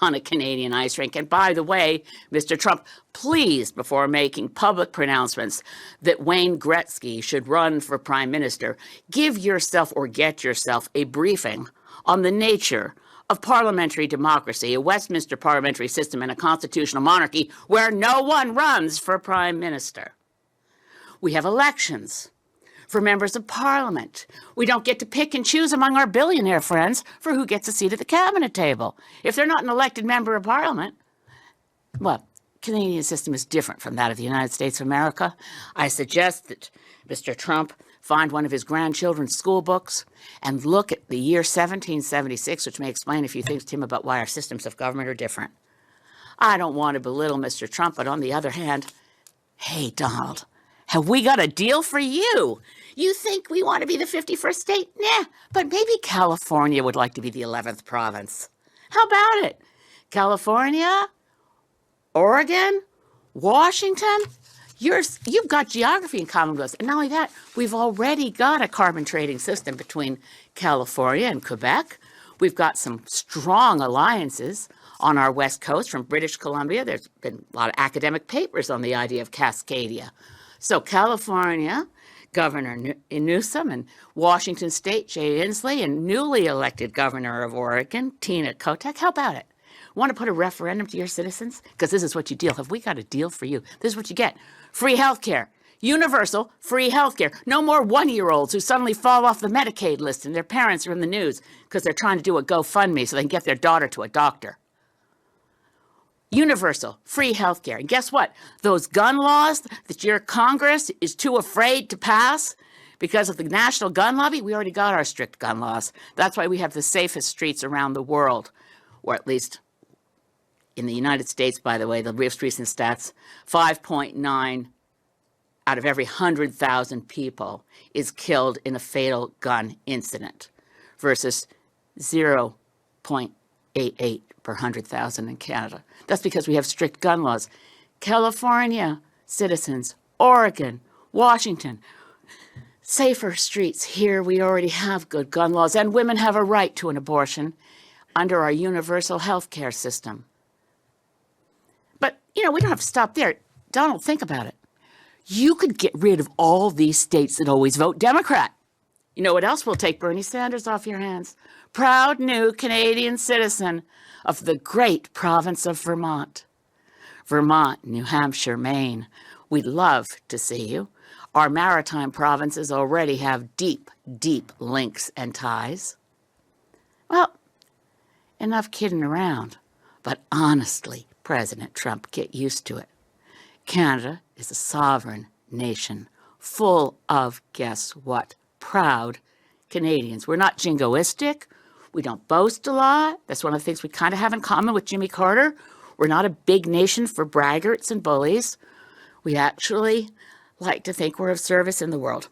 on a Canadian ice rink. And by the way, Mr. Trump, please, before making public pronouncements that Wayne Gretzky should run for prime minister, give yourself or get yourself a briefing on the nature of parliamentary democracy, a Westminster parliamentary system, and a constitutional monarchy where no one runs for prime minister. We have elections for members of parliament. We don't get to pick and choose among our billionaire friends for who gets a seat at the cabinet table. If they're not an elected member of parliament, well, Canadian system is different from that of the United States of America. I suggest that Mr. Trump find one of his grandchildren's school books and look at the year 1776, which may explain a few things to him about why our systems of government are different. I don't want to belittle Mr. Trump, but on the other hand, hey, Donald, have we got a deal for you? You think we want to be the 51st state? Nah, but maybe California would like to be the 11th province. How about it? California, Oregon, Washington, you've got geography in common with us. And not only that, we've already got a carbon trading system between California and Quebec. We've got some strong alliances on our west coast from British Columbia. There's been a lot of academic papers on the idea of Cascadia. So California, Governor Newsom, and Washington State, Jay Inslee, and newly elected Governor of Oregon, Tina Kotek. How about it? Want to put a referendum to your citizens? Because this is what you deal. Have we got a deal for you? This is what you get. Free health care. Universal free health care. No more one-year-olds who suddenly fall off the Medicaid list and their parents are in the news because they're trying to do a GoFundMe so they can get their daughter to a doctor. Universal free health care. And guess what? Those gun laws that your Congress is too afraid to pass because of the national gun lobby, we already got our strict gun laws. That's why we have the safest streets around the world, or at least in the United States, by the way, the most recent stats, 5.9 out of every 100,000 people is killed in a fatal gun incident versus 0.88 per 100,000 in Canada. That's because we have strict gun laws. California citizens, Oregon, Washington, safer streets. Here we already have good gun laws, and women have a right to an abortion under our universal health care system. But, we don't have to stop there. Donald, think about it. You could get rid of all these states that always vote Democrat. You know what else will take Bernie Sanders off your hands? Proud new Canadian citizen of the great province of Vermont. Vermont, New Hampshire, Maine. We'd love to see you. Our maritime provinces already have deep, deep links and ties. Well, enough kidding around. But honestly, President Trump, get used to it. Canada is a sovereign nation full of, guess what, proud Canadians. We're not jingoistic. We don't boast a lot. That's one of the things we kind of have in common with Jimmy Carter. We're not a big nation for braggarts and bullies. We actually like to think we're of service in the world.